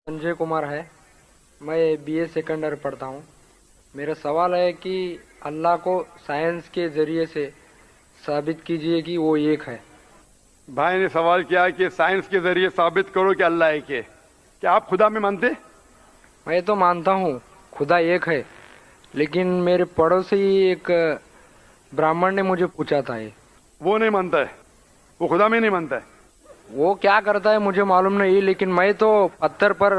संजय कुमार है। मैं BA second year पढ़ता हूँ। मेरा सवाल है कि अल्लाह को साइंस के जरिए से साबित कीजिए कि वो एक है। भाई ने सवाल किया कि साइंस के जरिए साबित करो कि अल्लाह एक है। क्या आप खुदा में मानते? मैं तो मानता हूँ खुदा एक है, लेकिन मेरे पड़ोसी एक ब्राह्मण ने मुझे पूछा था ये। वो नहीं मानता है, वो खुदा में नहीं मानता है। वो क्या करता है मुझे मालूम नहीं, लेकिन मैं तो पत्थर पर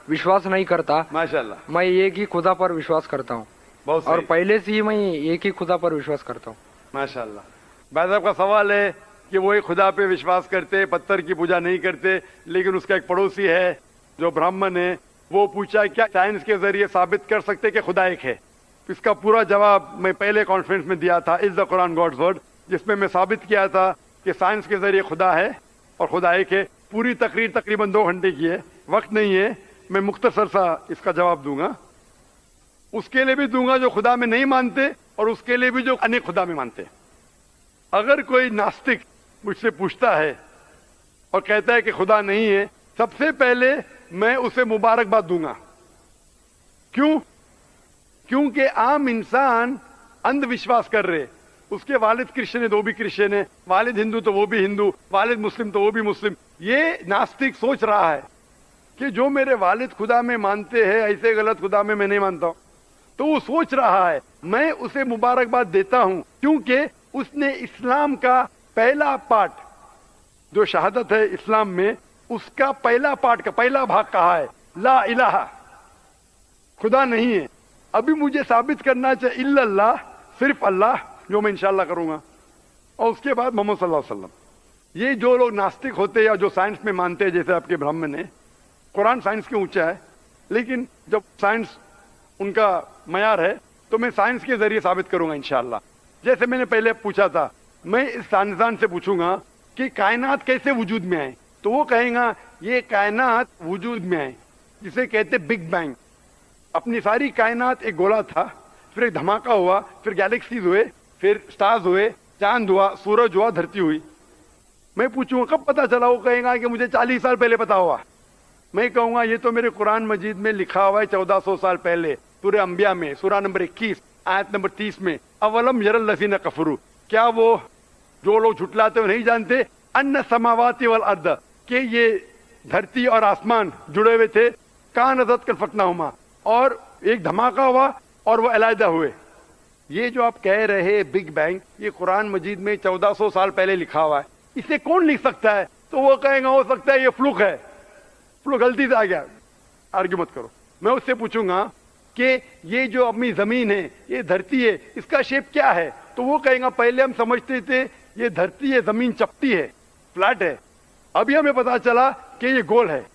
विश्वास नहीं करता। माशाल्लाह, मैं एक ही खुदा पर विश्वास करता हूँ, बहुत और सही। पहले से ही मैं एक ही खुदा पर विश्वास करता हूँ। माशाल्लाह। भाई साहब का सवाल है कि वो एक खुदा पे विश्वास करते, पत्थर की पूजा नहीं करते, लेकिन उसका एक पड़ोसी है जो ब्राह्मण है, वो पूछा क्या साइंस के जरिए साबित कर सकते कि खुदा एक है। इसका पूरा जवाब मैं पहले कॉन्फ्रेंस में दिया था, is the Quran God's word, जिसमें मैं साबित किया था कि साइंस के जरिए खुदा है और खुदा एक है। पूरी तकरीर तकरीबन 2 घंटे की है, वक्त नहीं है, मैं मुख्तसर सा इसका जवाब दूंगा। उसके लिए भी दूंगा जो खुदा में नहीं मानते, और उसके लिए भी जो अनेक खुदा में मानते। अगर कोई नास्तिक मुझसे पूछता है और कहता है कि खुदा नहीं है, सबसे पहले मैं उसे मुबारकबाद दूंगा। क्यों? क्योंकि आम इंसान अंधविश्वास कर रहे। उसके वालिद क्रिश्चियन है तो वो भी क्रिश्चियन है, वालिद हिंदू तो वो भी हिंदू, वालिद मुस्लिम तो वो भी मुस्लिम। ये नास्तिक सोच रहा है कि जो मेरे वालिद खुदा में मानते हैं, ऐसे गलत खुदा में मैं नहीं मानता हूं। तो वो सोच रहा है, मैं उसे मुबारकबाद देता हूं, क्योंकि उसने इस्लाम का पहला पार्ट, जो शहादत है इस्लाम में, उसका पहला पार्ट का पहला भाग कहा है ला इलाहा, खुदा नहीं है। अभी मुझे साबित करना चाहिए इल्लल्लाह, सिर्फ अल्लाह, जो मैं इंशाल्लाह करूंगा, और उसके बाद मोहम्मद सल्लल्लाहु अलैहि वसल्लम। ये जो लोग नास्तिक होते हैं या जो साइंस में मानते हैं, जैसे आपके ब्राह्मण है, कुरान साइंस के ऊंचा है, लेकिन जब साइंस उनका मयार है तो मैं साइंस के जरिए साबित करूंगा इंशाल्लाह। जैसे मैंने पहले पूछा था, मैं इस साइंसदान से पूछूंगा कि कायनात कैसे वजूद में आए, तो वो कहेगा ये कायनात वजूद में आए जिसे कहते बिग बैंग। अपनी सारी कायनात एक गोला था, फिर एक धमाका हुआ, फिर गैलेक्सीज हुए, फिर स्टार्स हुए, चांद हुआ, सूरज हुआ, धरती हुई। मैं पूछूंगा कब पता चला, वो कहेगा कि मुझे 40 साल पहले पता हुआ। मैं कहूंगा ये तो मेरे कुरान मजीद में लिखा हुआ है 1400 साल पहले, सूरह अंबिया में, सूरह नंबर 21 आयत नंबर 30 में, अवलम यरल लज़ीना कफरू, क्या वो जो लोग झुटलाते हुए नहीं जानते, अन्ना समावाति वल अर्द, कि ये धरती और आसमान जुड़े हुए थे, कान अज़त कल फतनाहुमा, और एक धमाका हुआ और वो अलहदा हुए। ये जो आप कह रहे बिग बैंग, ये कुरान मजीद में 1400 साल पहले लिखा हुआ है, इसे कौन लिख सकता है? तो वो कहेगा हो सकता है ये फ्लूक है, फ्लूक गलती से आ गया। आर्ग्यू मत करो। मैं उससे पूछूंगा कि ये जो अपनी जमीन है, ये धरती है, इसका शेप क्या है? तो वो कहेगा पहले हम समझते थे ये धरती है, जमीन चपटी है, फ्लैट है, अभी हमें पता चला कि ये गोल है।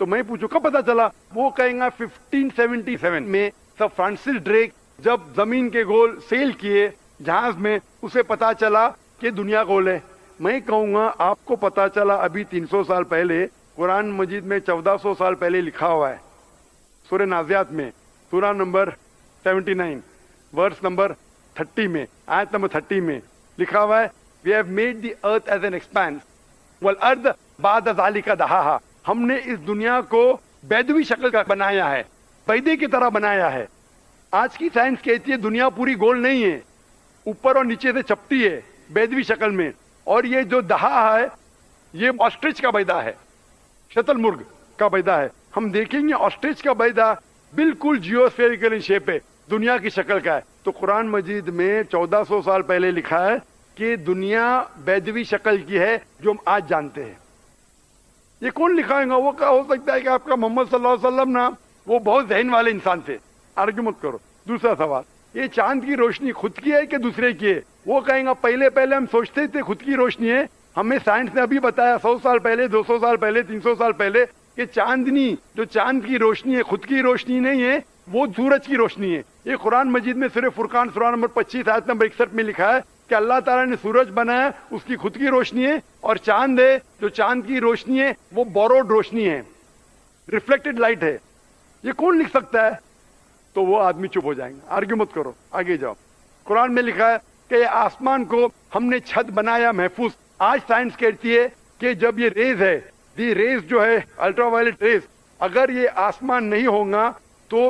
तो मैं पूछू कब पता चला? वो कहेगा 1577 में सर फ्रांसिस ड्रेक जब जमीन के गोल सेल किए जहाज में, उसे पता चला कि दुनिया गोल है। मैं कहूंगा आपको पता चला अभी 300 साल पहले, कुरान मजीद में 1400 साल पहले लिखा हुआ है, सूरह नाज़ियात में, सूरह नंबर 79 वर्स नंबर 30 में, आयत नंबर 30 में लिखा हुआ है, we have made the earth as an expanse वल अर्द बाद ज़ालिका दहाहा, हमने इस दुनिया को बैदवी शक्ल का बनाया है, बैदे की तरह बनाया है। आज की साइंस कहती है दुनिया पूरी गोल नहीं है, ऊपर और नीचे से चपटी है बैदवी शक्ल में, और ये जो दहा है ये ऑस्ट्रिच का बैदा है, शतलमुर्ग का बैदा है। हम देखेंगे ऑस्ट्रिच का बैदा बिल्कुल जियोस्फेरिकल इन शेप है, दुनिया की शक्ल का है। तो कुरान मजीद में 1400 साल पहले लिखा है कि दुनिया बैदवी शक्ल की है जो हम आज जानते हैं। ये कौन लिखाएगा? वो क्या हो सकता है कि आपका मोहम्मद सल्लल्लाहु अलैहि वसल्लम ना, वो बहुत ज़हन वाले इंसान थे। आर्ग्यू मत करो। दूसरा सवाल, ये चांद की रोशनी खुद की है कि दूसरे की है? वो कहेगा पहले हम सोचते थे खुद की रोशनी है, हमें साइंस ने अभी बताया 100 साल पहले, 200 साल पहले, 300 साल पहले, कि चांदनी, जो चांद की रोशनी है, खुद की रोशनी नहीं है, वो सूरज की रोशनी है। ये कुरान मजीद में सूरह फुरकान सूरह नंबर 25 आयत नंबर 61 में लिखा है कि अल्लाह ताला ने सूरज बनाया, उसकी खुद की रोशनी है, और चांद है, जो चांद की रोशनी है वो बोरोड रोशनी है, रिफ्लेक्टेड लाइट है। ये कौन लिख सकता है? तो वो आदमी चुप हो जाएंगे। आर्ग्यू मत करो, आगे जाओ। कुरान में लिखा है कि आसमान को हमने छत बनाया महफूज। आज साइंस कहती है कि जब ये रेज है, दी रेज जो है अल्ट्रावायलेट रेज, اگر یہ آسمان نہیں ہوگا تو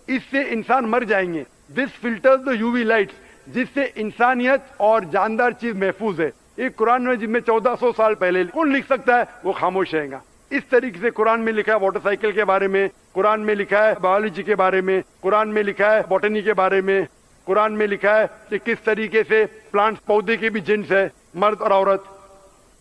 اس سے انسان مر جائیں گے. دس فلٹرز دا یو وی لائٹس، جس سے انسانیت اور جاندار چیز محفوظ ہے. یہ قرآن میں جن میں 1400 سال پہلے کون لکھ سکتا ہے؟ وہ خاموش رہے گا. اس طریقے سے قرآن میں لکھا ہے واٹر سائیکل کے بارے میں، قرآن میں لکھا ہے بایولوجی کے بارے میں، قرآن میں لکھا ہے بوٹنی کے بارے میں، قرآن میں لکھا ہے کہ کس طریقے سے پلانٹس پودے کے بھی جنس ہے، مرد اور عورت.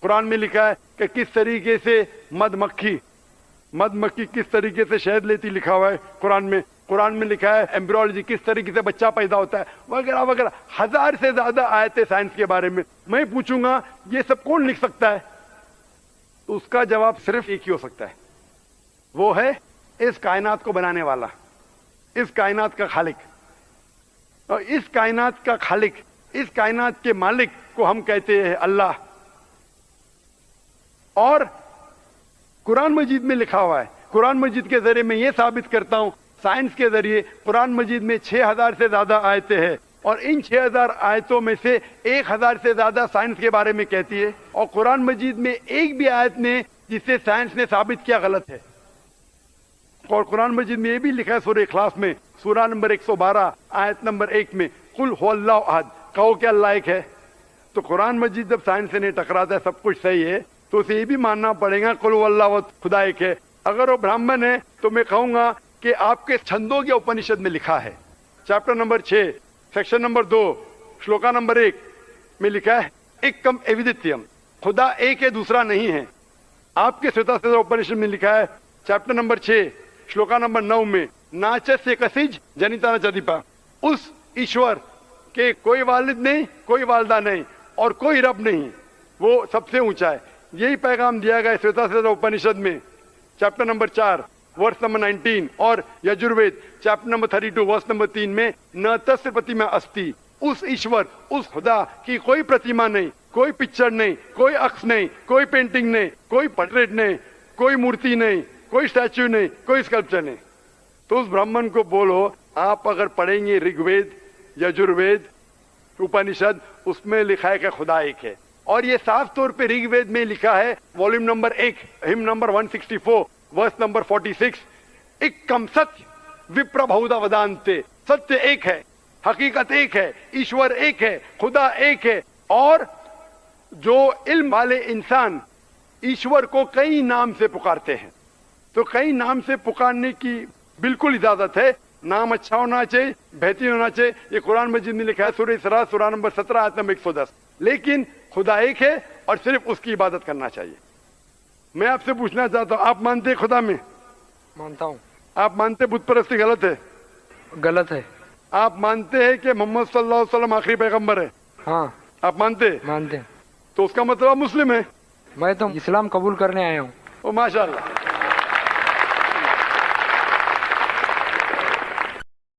قرآن میں لکھا ہے کہ کس طریقے سے مد مکھی کس طریقے سے شہد لیتی، لکھا ہوا ہے قرآن میں. قرآن میں لکھا ہے ایمبریولوجی، کس طریقے سے بچہ پیدا ہوتا ہے، وغیرہ وغیرہ. 1000 سے زیادہ آیتیں سائنس کے بارے میں. میں پوچھوں گا یہ سب کون لکھ سکتا ہے؟ اس کا جواب صرف ایک ہی ہو سکتا ہے، وہ ہے اس کائنات کو بنانے والا، اس کائنات کا خالق. اور اس کائنات کا خالق، اس کائنات کے مالک کو ہم کہتے ہیں اللہ. اور قرآن مجید میں لکھا ہوا ہے، قرآن مجید کے ذریعے میں یہ ثابت کرتا ہوں، سائنس کے ذریعے قرآن مجید میں 6000 سے زیادہ آیتیں ہیں، اور ان 6000 آیتوں میں سے 1000 سے زیادہ سائنس کے بارے میں کہتی ہے. اور قرآن مجید میں ایک بھی آیت نے جسے سائنس نے ثابت کیا غلط ہے. اور قرآن مجید میں یہ بھی لکھا ہے سورہ اخلاص میں، سورہ نمبر 112 آیت نمبر 1 میں، قل هو اللہ احد، کہو کہ اللہ ایک ہے. تو قرآن مجید جب سائنس سے نہیں ٹکراتا ہے، سب کچھ صحیح ہے، تو اسے یہ بھی ماننا پڑے گا قل هو اللہ احد، خدا ایک ہے. اگر وہ برہمن ہے تو میں کہوں گا کہ آپ کے چھندوگیہ اپنشد میں لکھا ہے، chapter number 6 section number 2 shloka number 1 میں لکھا ہے ایکم ایودتیم، خدا ایک ہے دوسرا نہیں ہے. آپ کے سوتا اپنشد میں لکھا ہے چیپٹر نمبر 6 شلوکا نمبر 9 میں ناچس کسج جنیتا نچدیپا، اس ایشور کے کوئی والد نہیں، کوئی والدہ نہیں اور کوئی رب نہیں، وہ سب سے اونچا ہے. یہی پیغام دیا گیا سوتا اپنشد میں چیپٹر نمبر 4 ورس نمبر 19 اور Yajurveda chapter number 32 verse number 3 میں نہ تس پرتیما استی، اس ایشور، اس خدا کی کوئی پرتیما نہیں، کوئی پکچر نہیں، کوئی عکس نہیں، کوئی پینٹنگ نہیں، کوئی پورٹریٹ نہیں، کوئی مورتی نہیں، کوئی اسٹیچو نہیں، کوئی اسکلپچر نہیں. تو اس برہمن کو بولو، آپ اگر پڑھیں گے رگ وید، یجروید، اپنشد، اس میں لکھا ہے کہ خدا ایک ہے. اور یہ صاف طور پہ رگ وید میں لکھا ہے والیوم نمبر 1 ہم نمبر 164 ورس نمبر 46، ایکم ستیہ وپربھودا ودانتے، ستیہ ایک ہے، حقیقت ایک ہے، ایشور ایک ہے، خدا ایک ہے. اور جو علم والے انسان ایشور کو کئی نام سے پکارتے ہیں، تو کئی نام سے پکارنے کی بالکل اجازت ہے. نام اچھا ہونا چاہیے، بہترین ہونا چاہیے. یہ قرآن مجید میں لکھا ہے سورہ اسراء سورہ نمبر 17 آیت نمبر 110. لیکن خدا ایک ہے اور صرف اس کی عبادت کرنا چاہیے. میں آپ سے پوچھنا چاہتا ہوں، آپ مانتے خدا میں؟ مانتا ہوں. آپ مانتے بت پرستی غلط ہے؟ غلط ہے. آپ مانتے ہیں کہ محمد صلی اللہ علیہ وسلم آخری پیغمبر ہے؟ ہاں آپ مانتے؟ مانتے ہیں. تو اس کا مطلب آپ مسلم ہے. میں تو اسلام قبول کرنے آیا ہوں. او ماشاء اللہ.